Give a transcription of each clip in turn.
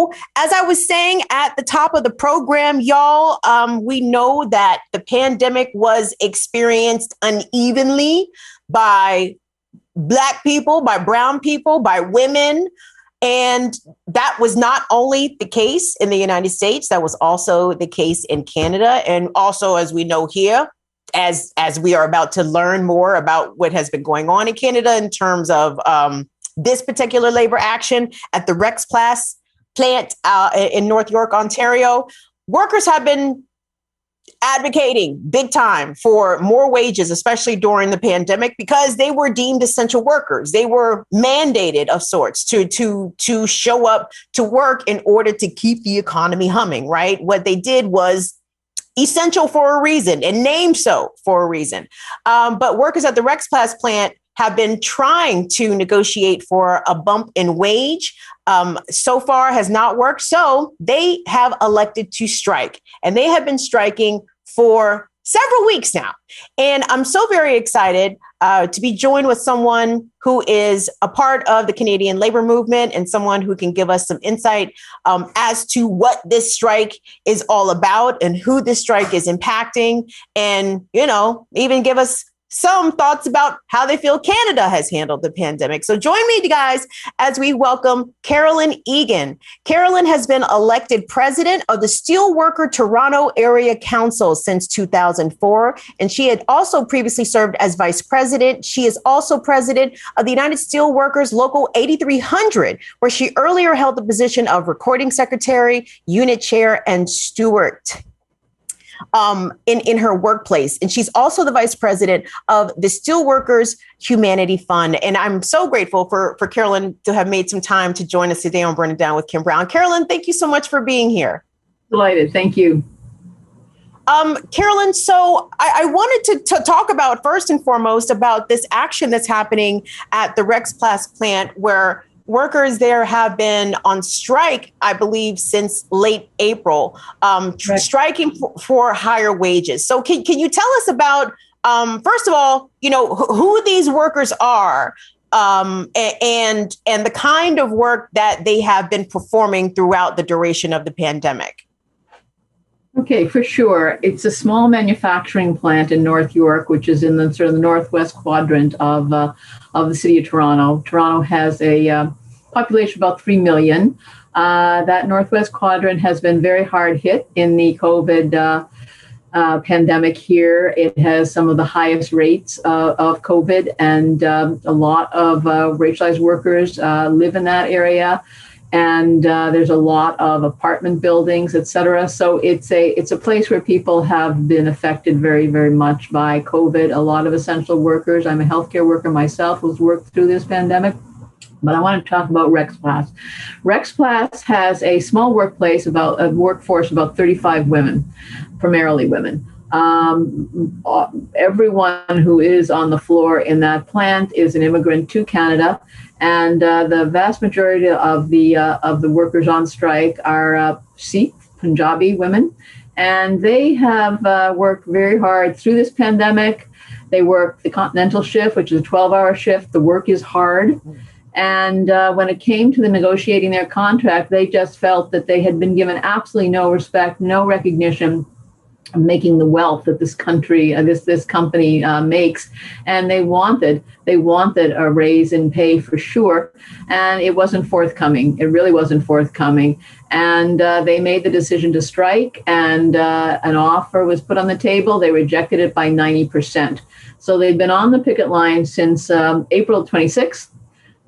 So as I was saying at the top of the program, y'all, we know that the pandemic was experienced unevenly by Black people, by brown people, by women. And that was not only the case in the United States, that was also the case in Canada. And also, as we know here, as we are about to learn more about what has been going on in Canada in terms of this particular labor action at the Rexplas plant in North York, Ontario, workers have been advocating big time for more wages, especially during the pandemic, because they were deemed essential workers. They were mandated of sorts to show up to work in order to keep the economy humming, right? What they did was essential for a reason and named so for a reason. But workers at the Rexplas plant have been trying to negotiate for a bump in wage. So far has not worked. So they have elected to strike, and they have been striking for several weeks now. And I'm so very excited to be joined with someone who is a part of the Canadian labor movement and someone who can give us some insight as to what this strike is all about and who this strike is impacting, and, you know, even give us some thoughts about how they feel Canada has handled the pandemic. So join me, guys, as we welcome Carolyn Egan. Carolyn has been elected president of the Steelworker Toronto Area Council since 2004, and she had also previously served as vice president. She is also president of the United Steelworkers Local 8300, where she earlier held the position of recording secretary, unit chair, and steward in her workplace. And she's also the vice president of the Steelworkers Humanity Fund. And I'm so grateful for Carolyn to have made some time to join us today on Burn It Down with Kim Brown. Carolyn, thank you so much for being here. Delighted. Thank you. Carolyn, so I wanted to talk about, first and foremost, about this action that's happening at the Rexplas plant, where workers there have been on strike, I believe, since late April, striking for higher wages. So can you tell us about, first of all, you know, who these workers are and the kind of work that they have been performing throughout the duration of the pandemic? Okay, for sure. It's a small manufacturing plant in North York, which is in the sort of the northwest quadrant of the city of Toronto. Toronto has a population of about 3 million. That northwest quadrant has been very hard hit in the COVID pandemic here. It has some of the highest rates of COVID, and a lot of racialized workers live in that area. And there's a lot of apartment buildings, et cetera. So it's a place where people have been affected very, very much by COVID. A lot of essential workers. I'm a healthcare worker myself who's worked through this pandemic. But I want to talk about Rexplas. Rexplas has a small workplace, about a workforce about 35 women, primarily women. Everyone who is on the floor in that plant is an immigrant to Canada, and the vast majority of the workers on strike are Sikh, Punjabi women, and they have worked very hard through this pandemic. They work the continental shift, which is a 12-hour shift. The work is hard. And when it came to the negotiating their contract, they just felt that they had been given absolutely no respect, no recognition of making the wealth that this country, this company makes. And they wanted a raise in pay for sure. And it wasn't forthcoming. It really wasn't forthcoming. And they made the decision to strike, and an offer was put on the table. They rejected it by 90%. So they've been on the picket line since April 26th.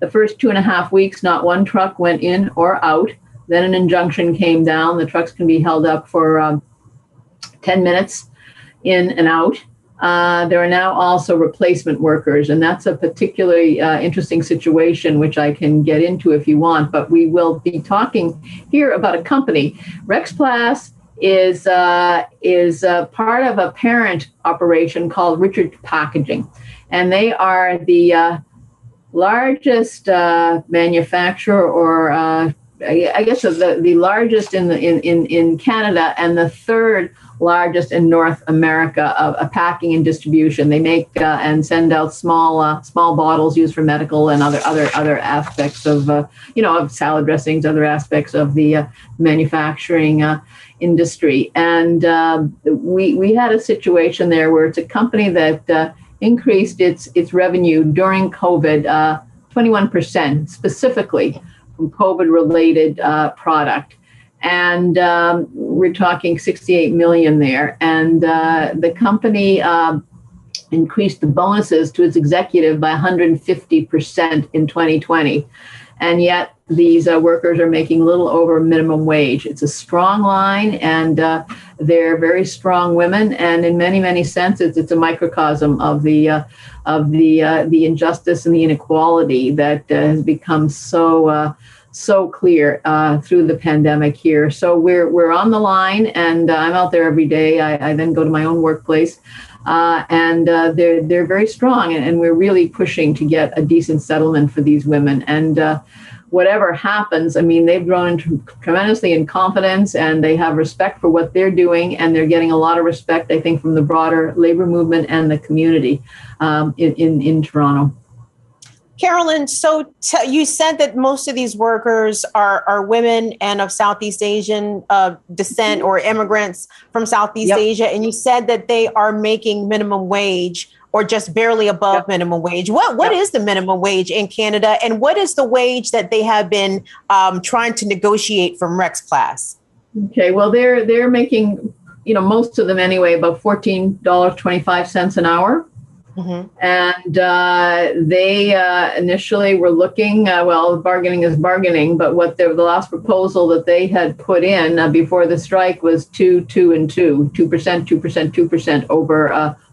The first 2.5 weeks, not one truck went in or out. Then an injunction came down. The trucks can be held up for 10 minutes in and out. There are now also replacement workers, and that's a particularly interesting situation, which I can get into if you want. But we will be talking here about a company. Rexplas is part of a parent operation called Richard Packaging, and they are the largest manufacturer or I guess the largest in Canada and the third largest in North America of packing and distribution. They make and send out small bottles used for medical and other aspects of of salad dressings, other aspects of the manufacturing industry. And we had a situation there where it's a company that increased its revenue during COVID 21% specifically from COVID-related product. And we're talking 68 million there. And the company increased the bonuses to its executive by 150% in 2020. And yet these workers are making a little over minimum wage. It's a strong line, and they're very strong women. And in many, many senses, it's a microcosm of the injustice and the inequality that has become so clear through the pandemic here. So we're on the line, and I'm out there every day. I then go to my own workplace, and they're very strong, and we're really pushing to get a decent settlement for these women. And whatever happens, I mean, they've grown tremendously in confidence, and they have respect for what they're doing, and they're getting a lot of respect, I think, from the broader labor movement and the community in Toronto. Carolyn, so you said that most of these workers are women and of Southeast Asian descent or immigrants from Southeast Asia, and you said that they are making minimum wage or just barely above minimum wage. What is the minimum wage in Canada, and what is the wage that they have been trying to negotiate from Rexplas? Okay, well, they're making, most of them anyway, about $14.25 an hour. Mm-hmm. And they initially were looking, bargaining is bargaining, but what the last proposal that they had put in before the strike was 2%, 2%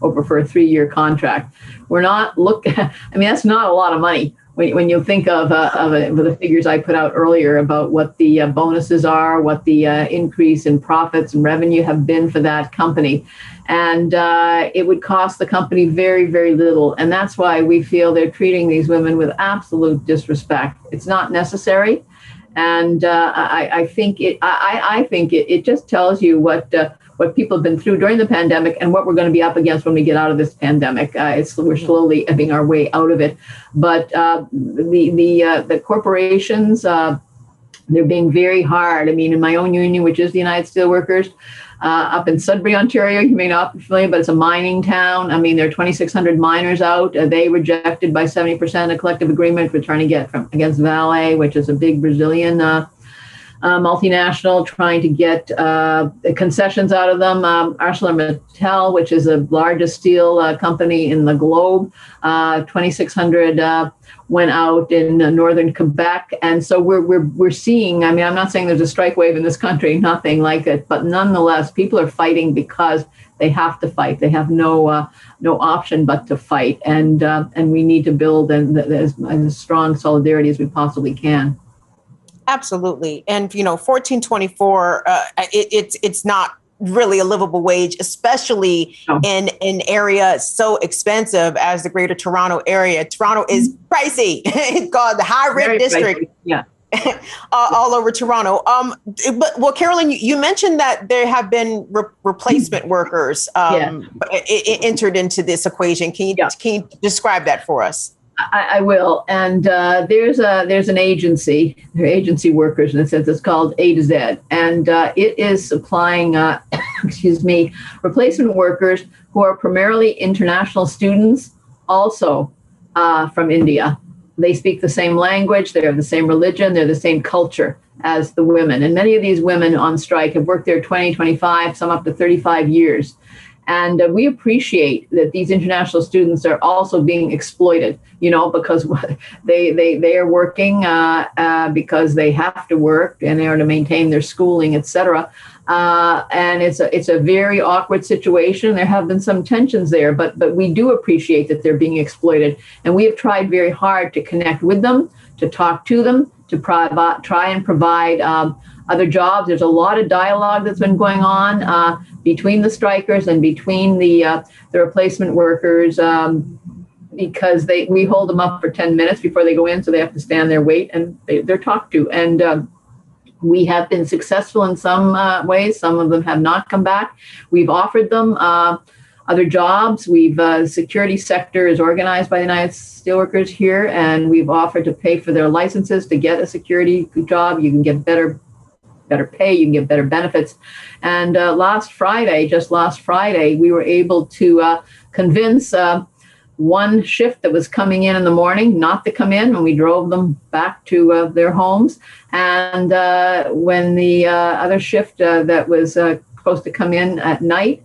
over for a 3-year contract. We're not that's not a lot of money. When you think of the figures I put out earlier about what the bonuses are, what the increase in profits and revenue have been for that company. And it would cost the company very, very little. And that's why we feel they're treating these women with absolute disrespect. It's not necessary. And I think it just tells you what people have been through during the pandemic and what we're going to be up against when we get out of this pandemic. We're slowly ebbing our way out of it. But the corporations, they're being very hard. I mean, in my own union, which is the United Steelworkers, up in Sudbury, Ontario, you may not be familiar, but it's a mining town. I mean, there are 2,600 miners out. They rejected by 70% a collective agreement we're trying to get against Vale, which is a big Brazilian multinational, trying to get concessions out of them. ArcelorMittal, which is the largest steel company in the globe, 2,600 went out in northern Quebec. And so we're seeing, I mean, I'm not saying there's a strike wave in this country, nothing like it, but nonetheless, people are fighting because they have to fight. They have no option but to fight. And we need to build as strong solidarity as we possibly can. Absolutely. And, 14.24, it's not really a livable wage, especially in an area so expensive as the Greater Toronto area. Toronto is pricey. It's called the high rent district. Pricey. Yeah. All over Toronto. Carolyn, you mentioned that there have been replacement workers entered into this equation. Can you describe that for us? I will. And there's an agency, they're agency workers in a sense. It's called A to Z. And it is supplying, replacement workers who are primarily international students, also from India. They speak the same language, they have the same religion, they're the same culture as the women. And many of these women on strike have worked there 20, 25, some up to 35 years. And we appreciate that these international students are also being exploited, because they are working because they have to work and they are to maintain their schooling, et cetera. And it's a very awkward situation. There have been some tensions there, but we do appreciate that they're being exploited. And we have tried very hard to connect with them, to talk to them, to try and provide other jobs. There's a lot of dialogue that's been going on between the strikers and between the replacement workers because we hold them up for 10 minutes before they go in, so they have to stand there, wait, and they're talked to. And We have been successful in some ways. Some of them have not come back. We've offered them other jobs. Security sector is organized by the United Steelworkers here, and we've offered to pay for their licenses to get a security job. You can get better pay, you can get better benefits. And just last Friday, we were able to convince one shift that was coming in the morning not to come in, and we drove them back to their homes. And when the other shift that was supposed to come in at night,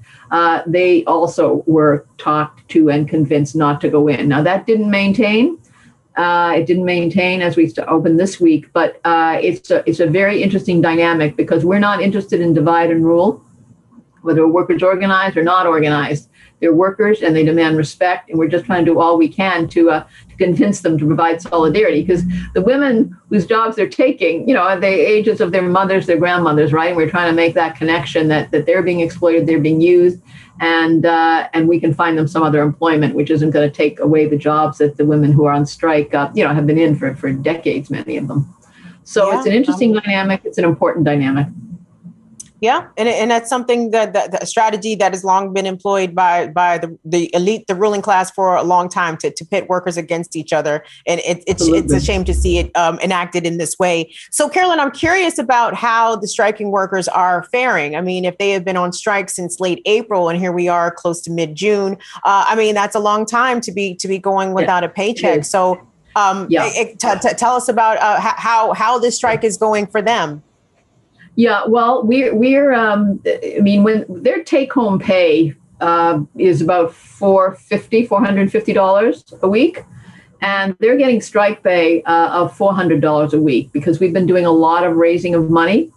they also were talked to and convinced not to go in. Now, that didn't maintain. It didn't maintain as we opened this week, but it's a very interesting dynamic, because we're not interested in divide and rule, whether workers organized or not organized. They're workers and they demand respect, and we're just trying to do all we can to convince them to provide solidarity, because the women whose jobs they're taking, at the ages of their mothers, their grandmothers, right? And we're trying to make that connection that they're being exploited, they're being used, and we can find them some other employment, which isn't going to take away the jobs that the women who are on strike, have been in for decades, many of them. So it's an interesting dynamic. It's an important dynamic. Yeah, and that's something that strategy that has long been employed by the elite, the ruling class, for a long time, to pit workers against each other, and it's a shame to see it enacted in this way. So, Carolyn, I'm curious about how the striking workers are faring. I mean, if they have been on strike since late April, and here we are close to mid-June, that's a long time to be going without a paycheck. So, tell us about how this strike is going for them. Yeah, well, we're when their take-home pay is about $450 a week, and they're getting strike pay of $400 a week, because we've been doing a lot of raising of money,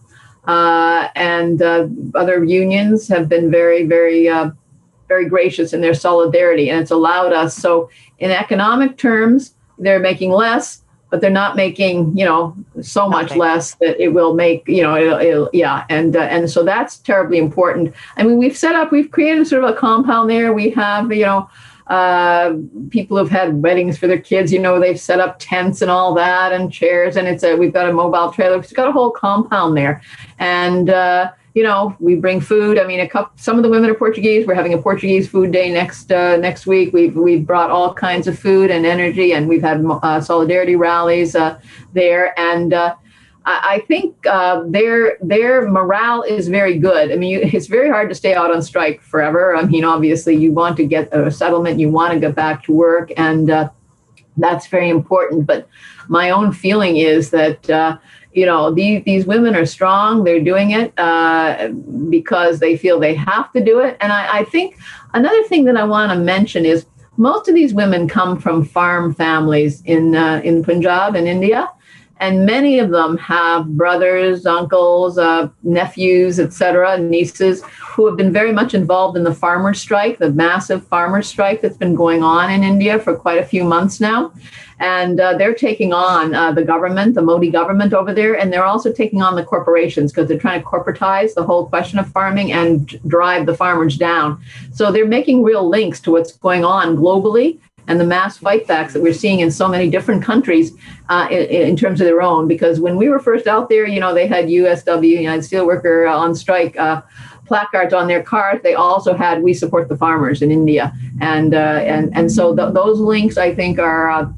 and other unions have been very, very, very gracious in their solidarity, and it's allowed us. So, in economic terms, they're making less, but they're not making, so much less that it will make, and so that's terribly important. I mean, we've created sort of a compound there. We have, people who've had weddings for their kids, they've set up tents and all that, and chairs, and we've got a mobile trailer. We've got a whole compound there, and we bring food. I mean, some of the women are Portuguese. We're having a Portuguese food day next week. We've brought all kinds of food and energy, and we've had solidarity rallies there. And I think their morale is very good. I mean, it's very hard to stay out on strike forever. I mean, obviously, you want to get a settlement, you want to get back to work, and that's very important. But my own feeling is that these women are strong. They're doing it because they feel they have to do it. And I think another thing that I want to mention is most of these women come from farm families in Punjab and India. And many of them have brothers, uncles, nephews, etc., nieces, who have been very much involved in the farmer strike, the massive farmer strike that's been going on in India for quite a few months now. And they're taking on the government, the Modi government over there, and they're also taking on the corporations, because they're trying to corporatize the whole question of farming and drive the farmers down. So they're making real links to what's going on globally and the mass fightbacks that we're seeing in so many different countries in terms of their own. Because when we were first out there, they had USW, United Steelworker, on strike placards on their cars. They also had "We support the farmers" in India, and so those links, I think, are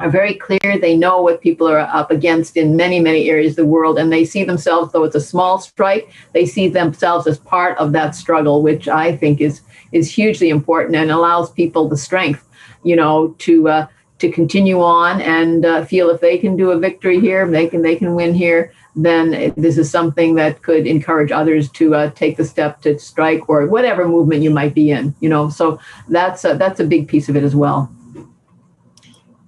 very clear. They know what people are up against in many, many areas of the world, and they see themselves, though it's a small strike, they see themselves as part of that struggle, which I think is hugely important and allows people the strength, to continue on and feel if they can do a victory here, they can win here, then this is something that could encourage others to take the step to strike, or whatever movement you might be in. So that's a big piece of it as well.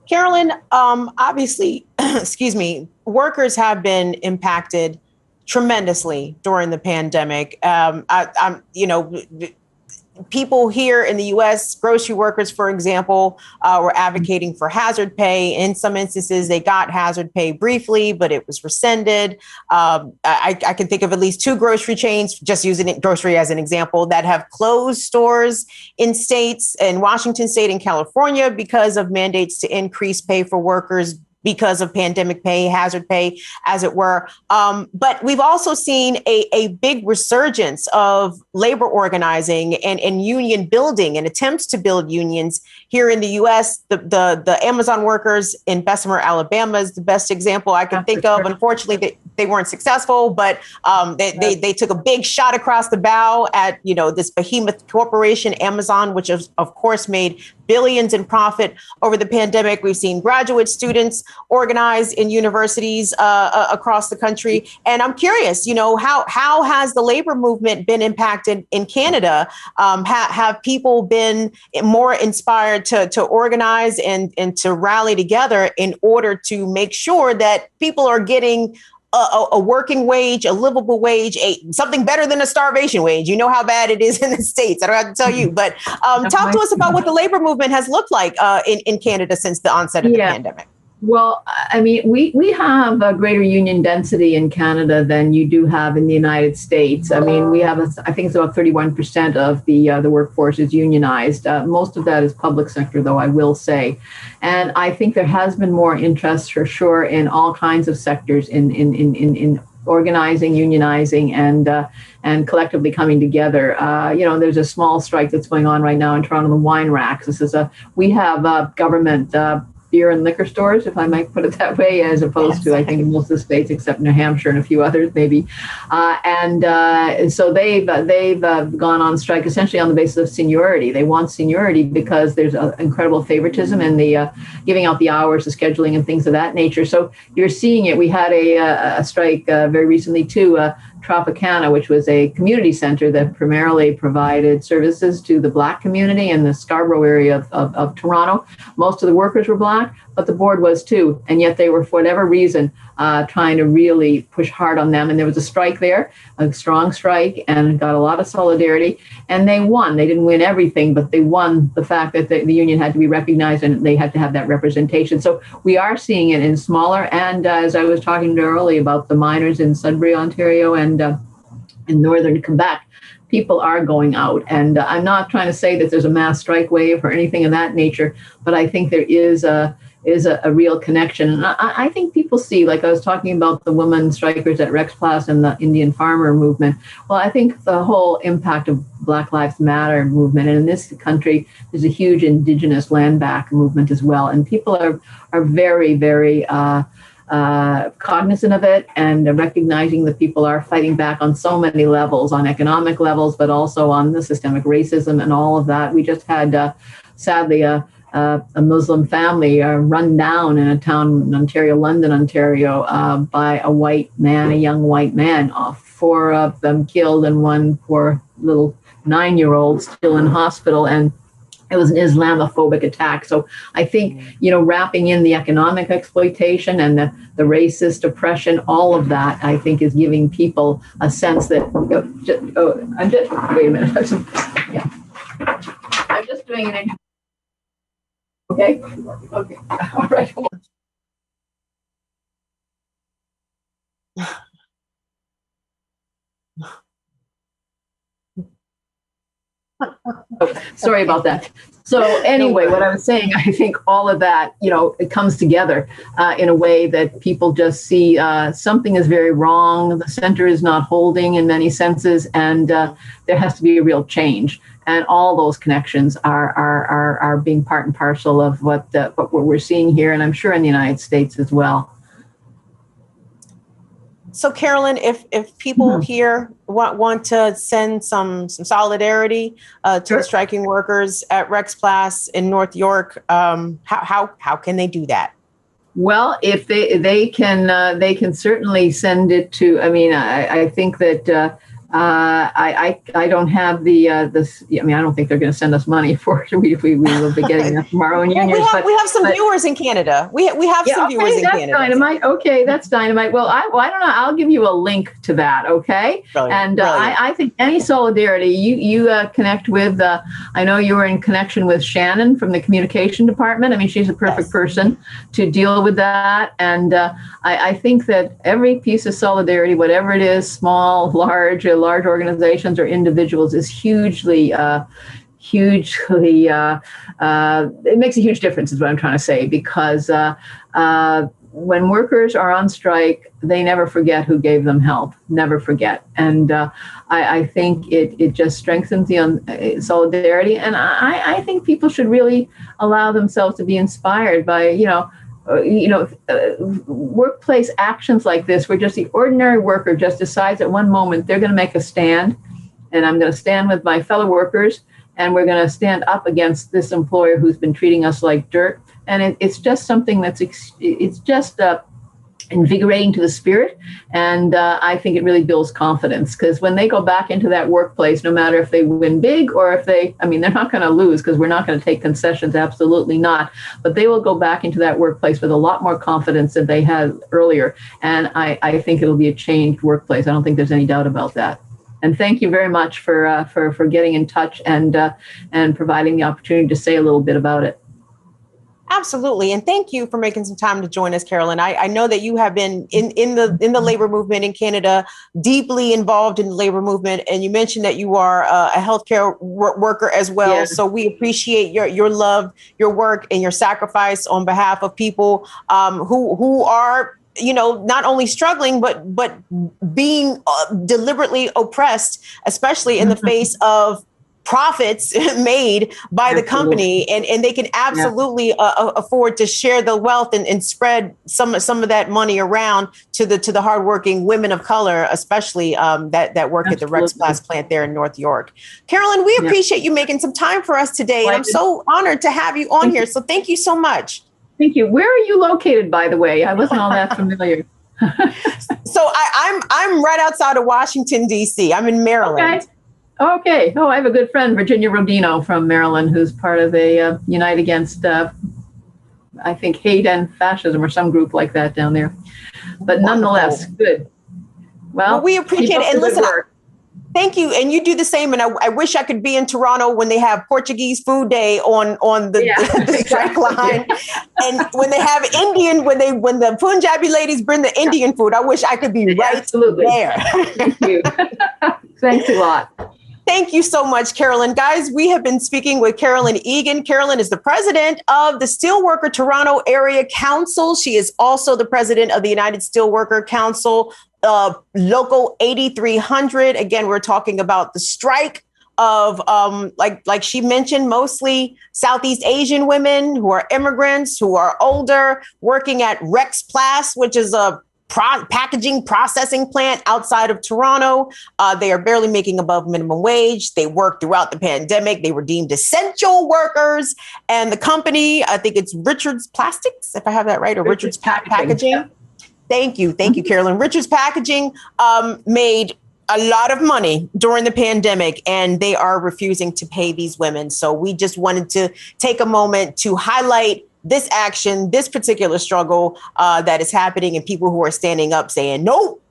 Carolyn, obviously, workers have been impacted tremendously during the pandemic. People here in the U.S., grocery workers, for example, were advocating for hazard pay. In some instances, they got hazard pay briefly, but it was rescinded. I can think of at least two grocery chains, just using grocery as an example, that have closed stores in states, in Washington State and California, because of mandates to increase pay for workers because of pandemic pay, hazard pay, as it were. But we've also seen a big resurgence of labor organizing and union building and attempts to build unions here in the U.S. The Amazon workers in Bessemer, Alabama is the best example I can think of. Unfortunately, they weren't successful, but they took a big shot across the bow at, this behemoth corporation, Amazon, which of course made billions in profit over the pandemic. We've seen graduate students organize in universities across the country. And I'm curious, how has the labor movement been impacted in Canada? Have people been more inspired to organize and to rally together in order to make sure that people are getting a working wage, a livable wage, something better than a starvation wage? You know how bad it is in the States. I don't have to tell you, but talk to us about what the labor movement has looked like in Canada since the onset of the pandemic. Well, I mean, we have a greater union density in Canada than you do have in the United States. I mean, we have, I think it's about 31% of the workforce is unionized. Most of that is public sector, though, I will say. And I think there has been more interest for sure in all kinds of sectors in organizing, unionizing, and collectively coming together. There's a small strike that's going on right now in Toronto, the wine racks. We have government beer and liquor stores, if I might put it that way, as opposed to, I think, in most of the states except New Hampshire and a few others, maybe. So they've gone on strike essentially on the basis of seniority. They want seniority because there's incredible favoritism in the giving out the hours, the scheduling, and things of that nature. So you're seeing it. We had a strike very recently too. Tropicana, which was a community center that primarily provided services to the Black community in the Scarborough area of Toronto. Most of the workers were Black, but the board was too. And yet they were, for whatever reason, trying to really push hard on them. And there was a strike there, a strong strike, and got a lot of solidarity. And they won. They didn't win everything, but they won the fact that the union had to be recognized and they had to have that representation. So we are seeing it in smaller. And as I was talking to earlier about the miners in Sudbury, Ontario, and in northern Quebec, people are going out. And I'm not trying to say that there's a mass strike wave or anything of that nature, but I think there is a real connection. And I think people see, like I was talking about the women strikers at Rexplas and the Indian farmer movement. Well, I think the whole impact of Black Lives Matter movement, and in this country, there's a huge Indigenous land back movement as well. And people are very, very cognizant of it and recognizing that people are fighting back on so many levels, on economic levels, but also on the systemic racism and all of that. We just had, sadly, a Muslim family run down in a town in Ontario, London, Ontario, by a white man, a young white man. 4 of them killed and one poor little 9-year-old still in hospital. And it was an Islamophobic attack. So I think, wrapping in the economic exploitation and the racist oppression, all of that, I think, is giving people a sense that, wait a minute. I'm just doing an interview. Okay. All right. Sorry about that. So anyway, what I was saying, I think all of that, it comes together in a way that people just see something is very wrong. The center is not holding in many senses, and there has to be a real change. And all those connections are being part and parcel of what we're seeing here, and I'm sure in the United States as well. So, Carolyn, if people here want to send some solidarity to the striking workers at Rexplas in North York, how can they do that? Well, if they can certainly send it to. I mean, I think that. I don't have this. I mean, I don't think they're going to send us money for it. We will be getting that from our own unions. We have some viewers in Canada. We have some viewers in Canada. That's dynamite. Okay, that's dynamite. Well, I don't know. I'll give you a link to that. Okay. Brilliant. And I think any solidarity you connect with. I know you were in connection with Shannon from the communication department. I mean, she's a perfect person to deal with that. And I think that every piece of solidarity, whatever it is, small, large organizations or individuals, is hugely hugely, it makes a huge difference is what I'm trying to say, because when workers are on strike, they never forget who gave them help, never forget. And I think it just strengthens the solidarity. And I think people should really allow themselves to be inspired by, workplace actions like this, where just the ordinary worker just decides at one moment they're going to make a stand, and I'm going to stand with my fellow workers, and we're going to stand up against this employer who's been treating us like dirt. And it's just something it's just invigorating to the spirit. And I think it really builds confidence, because when they go back into that workplace, no matter if they win big or if they're not going to lose, because we're not going to take concessions, absolutely not. But they will go back into that workplace with a lot more confidence than they had earlier. And I think it'll be a changed workplace. I don't think there's any doubt about that. And thank you very much for getting in touch and providing the opportunity to say a little bit about it. Absolutely. And thank you for making some time to join us, Carolyn. I know that you have been in the labor movement in Canada, deeply involved in the labor movement. And you mentioned that you are a healthcare worker as well. Yeah. So we appreciate your love, your work, and your sacrifice on behalf of people who are, not only struggling, but being deliberately oppressed, especially in the face of profits made by the company, and they can absolutely afford to share the wealth and spread some of that money around to the hardworking women of color, especially that work at the Rexplas plant there in North York. Carolyn, we appreciate you making some time for us today, and I'm so honored to have you on here. So thank you so much. Thank you. Where are you located, by the way? I wasn't all that familiar. So I'm right outside of Washington, D.C. I'm in Maryland. Okay. Oh, I have a good friend, Virginia Rodino from Maryland, who's part of the Unite Against, I think, Hate and Fascism or some group like that down there. But nonetheless, good. Well, we appreciate it. And listen, thank you. And you do the same. And I wish I could be in Toronto when they have Portuguese food day on the strike line. And when they have Indian, when the Punjabi ladies bring the Indian food, I wish I could be right there. Thank you. Thanks a lot. Thank you so much, Carolyn. Guys, we have been speaking with Carolyn Egan. Carolyn is the president of the Steelworker Toronto Area Council. She is also the president of the United Steelworker Council, Local 8300. Again, we're talking about the strike of, like she mentioned, mostly Southeast Asian women who are immigrants, who are older, working at Rexplas, which is a packaging processing plant outside of Toronto. They are barely making above minimum wage. They worked throughout the pandemic. They were deemed essential workers. And the company, I think it's Richards Plastics, if I have that right, or Richards Packaging. Yeah. Thank you, Carolyn. Richards Packaging made a lot of money during the pandemic, and they are refusing to pay these women. So we just wanted to take a moment to highlight this action, this particular struggle that is happening, and people who are standing up saying, nope,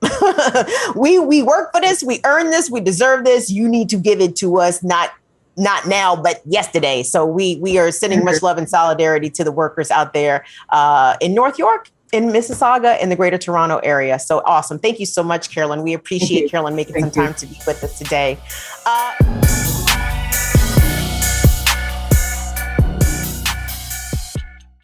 we work for this, we earn this, we deserve this, you need to give it to us, not now, but yesterday. So we are sending much love and solidarity to the workers out there in North York, in Mississauga, in the greater Toronto area. So awesome. Thank you so much, Carolyn. We appreciate Carolyn making some time to be with us today.